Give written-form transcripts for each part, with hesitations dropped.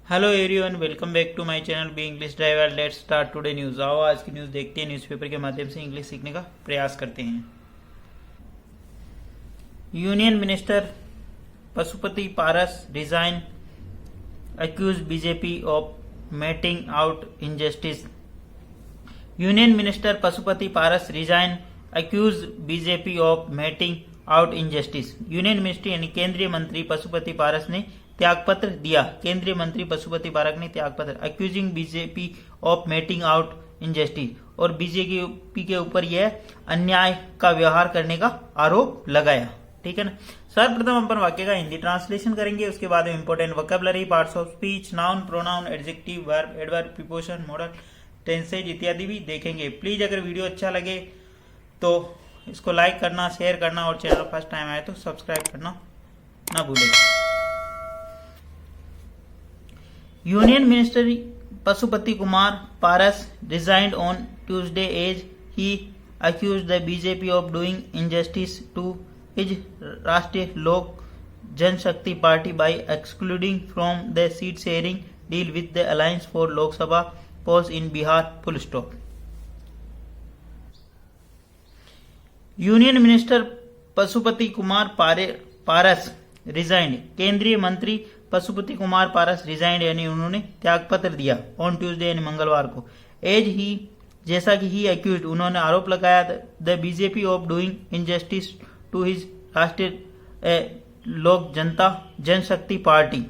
Hello everyone, welcome back to my channel be English driver. Let's start today news. आओ आज की news देखते हैं, न्यूज़पेपर के माध्यम से इंग्लिश सीखने का प्रयास करते हैं। Union minister Pashupati Paras resign, accuse BJP of meting out injustice. Union minister Pashupati Paras resign, accuse BJP of meting out injustice. Union ministry यानी केंद्रीय मंत्री पशुपति पारस ने त्यागपत्र दिया। केंद्रीय मंत्री पशुपति पारस ने त्यागपत्र, accusing BJP of meting out injustice, और बीजेपी के ऊपर यह अन्याय का व्यवहार करने का आरोप लगाया। ठीक है ना। सर्वप्रथम अपन वाक्य का हिंदी ट्रांसलेशन करेंगे, उसके बाद important vocabulary, parts of speech, noun, pronoun, adjective, verb, adverb, preposition, model, tenses इत्यादि भी देखेंगे। प्लीज अगर वीडियो अच्छा लगे तो इसको लाइक करना, शेयर करना, और चैनल फर्स्ट टाइम आए तो सब्सक्राइब करना ना भूलेगा। Union minister Pashupati Kumar Paras resigned on Tuesday as he accused the BJP of doing injustice to his राष्ट्रीय लोक जनशक्ति party by excluding from the seat sharing deal with the Alliance for Lok Sabha polls in Bihar. Full stop. Union minister Pashupati Kumar Paras resigned, केंद्रीय मंत्री Pashupati Kumar Paras resigned यानी उन्होंने त्यागपत्र दिया on Tuesday यानी मंगलवार को। एज ही जैसा कि ही अक्यूज उन्होंने आरोप लगाया the BJP of doing injustice to his Rashtriya Lok Janshakti party.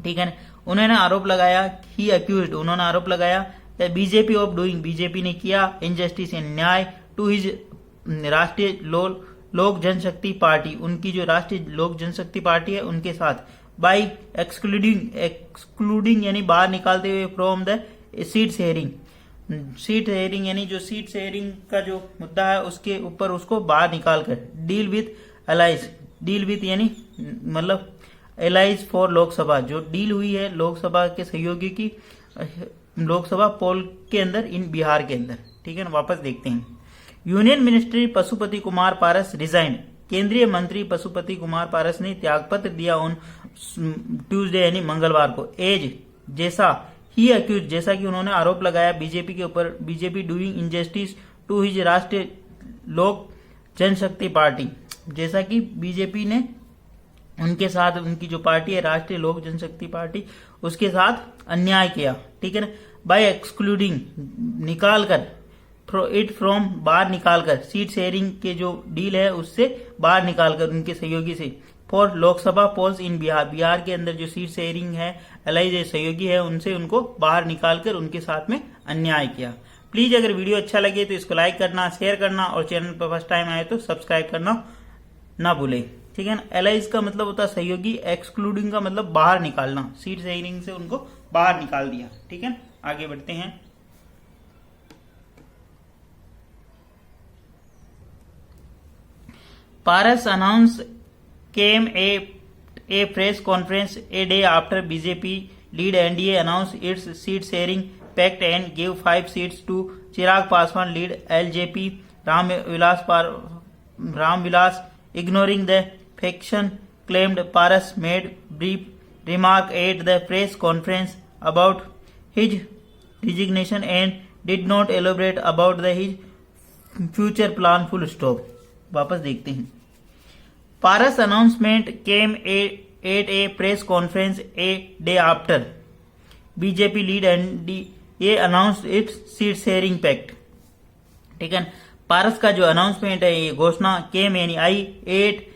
ठीक है ना। उन्होंने आरोप लगाया, ही अक्यूज उन्होंने आरोप लगाया the BJP of doing BJP ने किया इनजस्टिस न्याय to his Rashtriya Lok Janshakti party, उनकी जो राष्ट्रीय लोक जनशक्ति पार्टी है उनके साथ, बाई एक्सक्लूडिंग यानी बाहर निकालते हुए फ्रॉम द सीट शेयरिंग यानी जो सीट शेयरिंग का जो मुद्दा है उसके ऊपर उसको बाहर निकालकर, deal with allies, deal with यानी मतलब एलाइज फॉर लोकसभा, जो डील हुई है लोकसभा के सहयोगी की लोकसभा पोल के अंदर इन बिहार के अंदर। ठीक है ना। वापस देखते हैं। Union ministry Pashupati Kumar Paras resigned, केंद्रीय मंत्री पशुपति कुमार पारस ने त्यागपत्र दिया ऑन ट्यूसडे यानी मंगलवार को। एज जैसा, ही अक्यूज जैसा कि उन्होंने आरोप लगाया बीजेपी के ऊपर, BJP doing injustice to his Rashtriya Lok Janshakti party, जैसा कि बीजेपी ने उनके साथ, उनकी जो पार्टी है राष्ट्रीय लोक जनशक्ति पार्टी, उसके साथ अन्याय किया। ठीक है ना। बाय एक्सक्लूडिंग निकालकर, इट फ्रॉम बाहर निकालकर, सीट शेयरिंग के जो डील है उससे बाहर निकालकर उनके सहयोगी से, फॉर लोकसभा पोल्स इन बिहार, बिहार के अंदर जो सीट शेयरिंग है एलाइज सहयोगी है उनसे उनको बाहर निकालकर उनके साथ में अन्याय किया। प्लीज अगर वीडियो अच्छा लगे तो इसको लाइक करना, शेयर करना, और चैनल पर फर्स्ट टाइम आए तो सब्सक्राइब करना ना भूले। ठीक है ना। एलाइज का मतलब होता है सहयोगी, एक्सक्लूडिंग का मतलब बाहर निकालना, सीट शेयरिंग से उनको बाहर निकाल दिया। ठीक है। आगे बढ़ते हैं। Paras announced came a press conference a day after BJP lead NDA announced its seat sharing pact and gave 5 seats to Chirag Paswan lead LJP Ramvilas. Ignoring the faction claimed, Paras made brief remark at the press conference about his resignation and did not elaborate about his future plan. Full stop. वापस देखते हैं। Paras announcement came at a press conference a day after BJP led NDA announce its seat sharing pact. ठीक है। पारस का जो announcement है, ये घोषणा, केम यानी आई, एट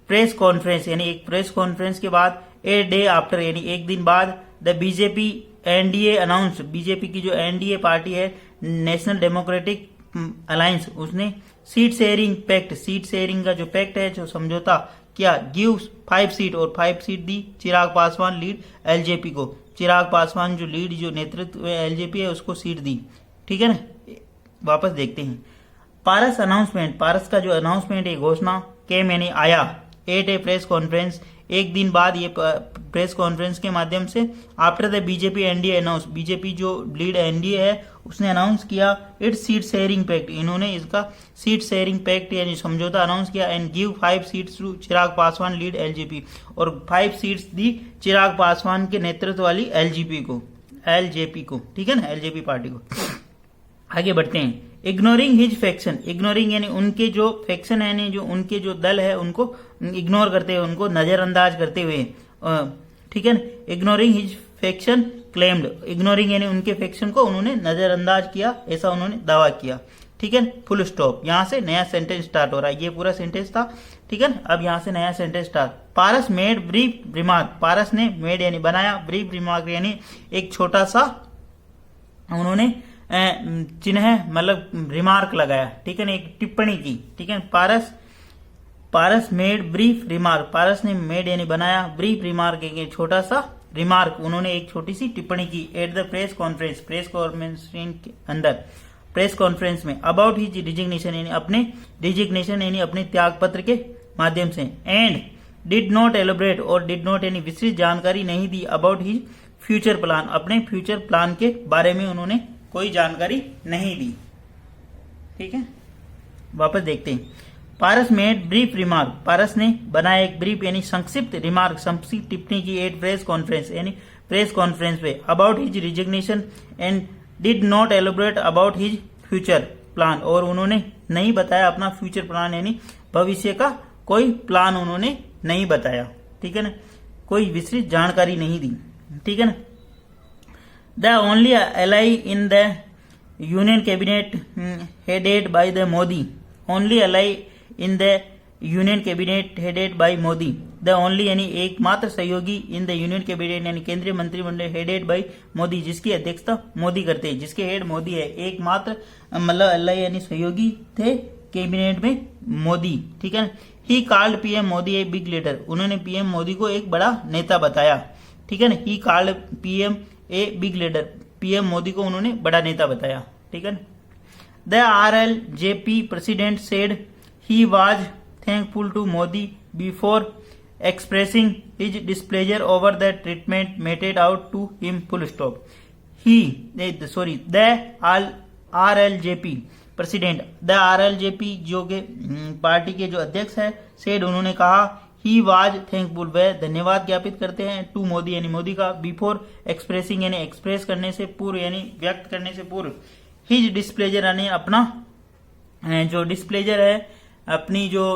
प्रेस कॉन्फ्रेंस यानी एक प्रेस कॉन्फ्रेंस के बाद, ए डे आफ्टर यानी एक दिन बाद, the BJP NDA announce, BJP की जो एनडीए पार्टी है नेशनल डेमोक्रेटिक अलायंस, उसने seat sharing pact, seat sharing का जो पैक्ट है, जो समझौता किया, गिव 5 सीट और 5 सीट दी चिराग पासवान लीड एलजेपी को, चिराग पासवान जो लीड जो नेतृत्व एलजेपी है उसको सीट दी। ठीक है ना। वापस देखते हैं। पारस अनाउंसमेंट, पारस का जो अनाउंसमेंट है घोषणा, केम यानी आया, एट ए प्रेस कॉन्फ्रेंस, एक दिन बाद ये प्रेस कॉन्फ्रेंस के माध्यम से, after the BJP NDA announce, BJP जो लीड एनडीए है उसने अनाउंस किया इट्स सीट शेयरिंग पैक्ट, इन्होंने इसका सीट शेयरिंग पैक्ट यानी समझौता अनाउंस किया, and give 5 seats to Chirag Paswan lead LJP, और 5 सीट्स दी चिराग पासवान के नेतृत्व वाली एलजेपी को, ठीक है ना, एलजेपी पार्टी को। आगे बढ़ते हैं। इग्नोरिंग हिज फैक्शन, इग्नोरिंग यानी उनके जो फैक्शन है यानी जो उनके जो दल है उनको इग्नोर करते हुए, उनको नजरअंदाज करते हुए, ठीक है ना, ignoring his faction claimed, ignoring यानी उनके फैक्शन को उन्होंने नजरअंदाज किया, ऐसा उन्होंने दावा किया, ठीक है। फुल स्टॉप, यहां से नया सेंटेंस स्टार्ट हो रहा है, ये पूरा सेंटेंस था, ठीक है। अब यहां से नया सेंटेंस स्टार्ट। पारस मेड ब्रीफ रिमार्क, पारस ने मेड यानी बनाया, ब्रीफ रिमार्क यानी एक छोटा सा उन्होंने चिन्ह मतलब रिमार्क लगाया, ठीक है ना, एक टिप्पणी की, ठीक है। पारस मेड ब्रीफ रिमार्क, पारस ने मेड यानी बनाया, ब्रीफ रिमार्क एक छोटा सा रिमार्क, उन्होंने एक छोटी सी टिप्पणी की at the press conference, press conference के अंदर, प्रेस कॉन्फ्रेंस में, अबाउट हिज रिजिग्नेशन यानी अपने रिजिग्नेशन यानी अपने त्याग पत्र के माध्यम से, एंड डिड नॉट एलोबरेट, और डिड नॉट यानी विस्तृत जानकारी नहीं दी, अबाउट हिज फ्यूचर प्लान, अपने फ्यूचर प्लान के बारे में उन्होंने कोई जानकारी नहीं दी, ठीक है। वापस देखते हैं। पारस मेड ब्रीफ रिमार्क, पारस ने बनाया एक ब्रीफ यानी संक्षिप्त रिमार्क, संक्षिप्त टिप्पणी की एट प्रेस कॉन्फ्रेंस यानी प्रेस कॉन्फ्रेंस पे, about his resignation and did not elaborate about his future plan, और उन्होंने नहीं बताया अपना फ्यूचर प्लान यानी भविष्य का कोई प्लान उन्होंने नहीं बताया, ठीक है ना, कोई विस्तृत जानकारी नहीं दी, ठीक है ना। The only ally in the union cabinet headed by the Modi, only ally in the union cabinet headed by Modi, the only यानी एकमात्र सहयोगी in the union cabinet यानी केंद्रीय मंत्रिमंडल headed by मोदी, जिसकी अध्यक्षता मोदी करते हैं, जिसके हेड मोदी है, एकमात्र मतलब अल्लाह यानी सहयोगी थे कैबिनेट में मोदी, ठीक है। He called PM Modi a big leader, उन्होंने पीएम मोदी को एक बड़ा नेता बताया, ठीक है ना। He called PM a big leader, PM Modi को उन्होंने बड़ा नेता बताया, ठीक है। The RLJP president said he was thankful to Modi before expressing his displeasure over the treatment meted out to him, full stop. The RLJP president, the RLJP जो के party के जो अध्यक्ष है, सेड उन्होंने कहा, ही वाज थैंकफुल वह धन्यवाद ज्ञापित करते हैं, टू मोदी यानी मोदी का, बिफोर एक्सप्रेसिंग यानी एक्सप्रेस करने से पूर्व यानी व्यक्त करने से पूर्व, हिज डिस्प्लेजर यानी अपना जो डिस्प्लेजर है, अपनी जो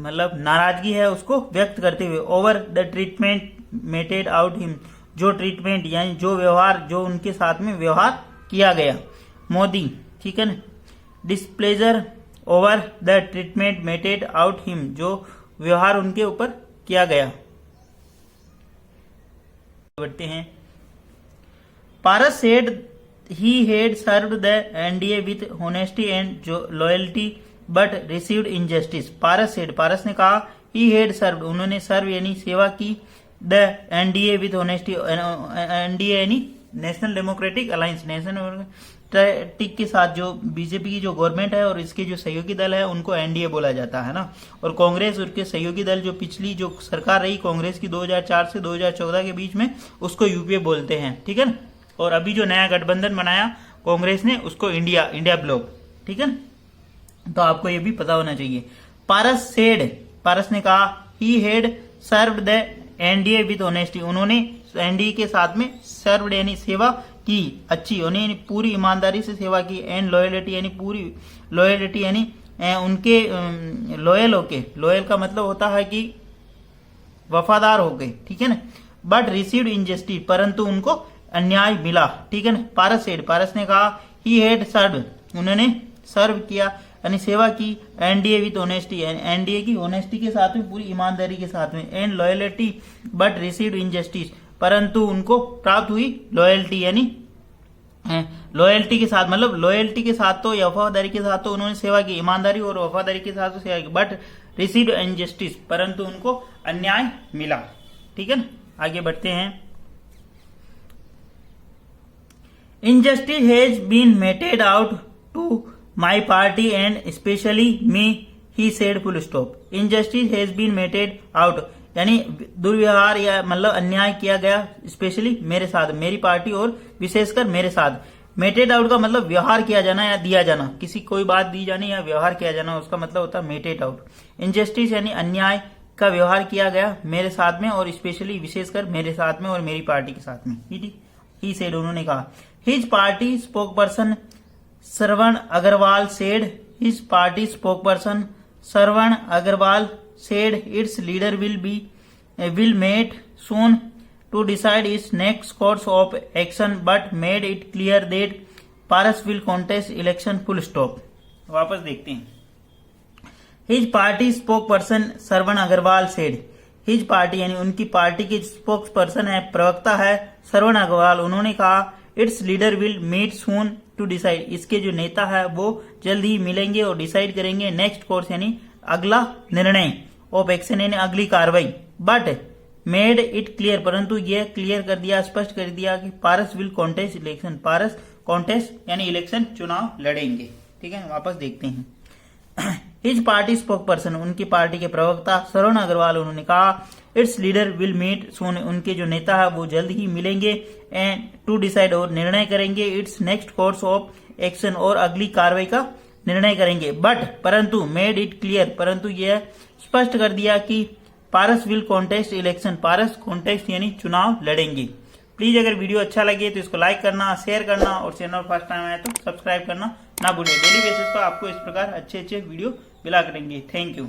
मतलब नाराजगी है उसको व्यक्त करते हुए, over the treatment meted out him, जो ट्रीटमेंट यानी जो व्यवहार जो उनके साथ में व्यवहार किया गया, मोदी, ठीक है ना। Displeasure over the treatment meted out him, जो व्यवहार उनके ऊपर किया गया। बढ़ते हैं। Paras said he had served the NDA with honesty and loyalty but received injustice, Paras said, Paras ने कहा, ही हैड सर्व्ड, उन्होंने सर्व यानी सेवा की, the NDA with honesty, NDA यानी नेशनल डेमोक्रेटिक अलायंस, नेशनल टिक के साथ जो बीजेपी की जो गवर्नमेंट है और इसके जो सहयोगी दल है उनको एनडीए बोला जाता है ना, और कांग्रेस उसके सहयोगी दल जो पिछली जो सरकार रही कांग्रेस की 2004 से 2014 के बीच में उसको यूपीए बोलते हैं, ठीक है ना। और अभी जो नया गठबंधन बनाया कांग्रेस ने उसको इंडिया ब्लॉक, ठीक है ना, तो आपको ये भी पता होना चाहिए। पारस सेड, पारस ने कहा, ही had served the NDA with honesty, उन्होंने एनडीए के साथ में सर्व्ड यानी सेवा की, अच्छी उन्हें पूरी ईमानदारी से सेवा की, एंड लॉयलिटी यानी पूरी लॉयलिटी यानी उनके लॉयल होके, लॉयल का मतलब होता है कि वफादार हो गए, ठीक है ना। बट रिसीव्ड इनजस्टिस, परंतु उनको अन्याय मिला, ठीक है ना। पारस सेड, पारस ने कहा, ही हैड सर्व, उन्होंने सर्व किया यानी सेवा की, एनडीए विथ ऑनेस्टी, एनडीए की ऑनेस्टी के साथ में, पूरी ईमानदारी के साथ में, and loyalty but received injustice, परंतु उनको प्राप्त हुई लॉयल्टी यानी लॉयल्टी के साथ, मतलब लॉयल्टी के साथ तो या वफादारी के साथ तो उन्होंने सेवा की, ईमानदारी और वफादारी के साथ तो सेवा की, बट रिसीव्ड इनजस्टिस, परंतु उनको अन्याय मिला, ठीक है ना। आगे बढ़ते हैं। Injustice has been meted out to my party and specially me, he said full stop. Injustice has been meted out, यानी दुर्व्यवहार या मतलब अन्याय किया गया स्पेशली मेरे साथ, मेरी पार्टी और विशेषकर मेरे साथ। मेटेड आउट का मतलब व्यवहार किया जाना या दिया जाना, किसी कोई बात दी जानी या व्यवहार किया जाना, उसका मतलब होता है मेटेड आउट। इनजस्टिस यानी अन्याय का व्यवहार किया गया मेरे साथ में और स्पेशली विशेषकर मेरे साथ में और मेरी पार्टी के साथ में। ही सेड उन्होंने कहा। His party spoke person Shravan Agarwal said, his party spoke person Shravan Agarwal said its leader will met soon to decide its next course of action but made it clear that Paras will contest election full stop। वापस देखते हैं। His party spokesperson श्रवण Agarwal said, His party यानी उनकी party के spokes person है, प्रवक्ता है श्रवण अग्रवाल, उन्होंने कहा its leader will meet soon to decide, इसके जो नेता है वो जल्द ही मिलेंगे और डिसाइड करेंगे नेक्स्ट कोर्स यानी अगला निर्णय, ऑफ एक्शन यानी अगली कार्रवाई। बट मेड इट क्लियर, परंतु यह क्लियर कर दिया, स्पष्ट कर दिया कि Paras will contest election, Paras contest यानी इलेक्शन चुनाव लड़ेंगे। ठीक है, वापस देखते हैं। हिज पार्टी स्पोक पर्सन उनकी पार्टी के प्रवक्ता श्रवण अग्रवाल, उन्होंने कहा its leader will meet soon, उनके जो नेता है वो जल्द ही मिलेंगे एंड टू डिसाइड और निर्णय करेंगे it's next course of action और अगली कार्रवाई का निर्णय करेंगे। बट परंतु मेड इट क्लियर, परंतु यह स्पष्ट कर दिया कि Paras will contest election, Paras contest यानी चुनाव लड़ेंगे। प्लीज अगर वीडियो अच्छा लगे तो इसको लाइक करना, शेयर करना और चैनल फर्स्ट टाइम आए तो सब्सक्राइब करना ना भूलिए। डेली बेसिस पर आपको इस प्रकार अच्छे अच्छे वीडियो मिला करेंगे। Thank you.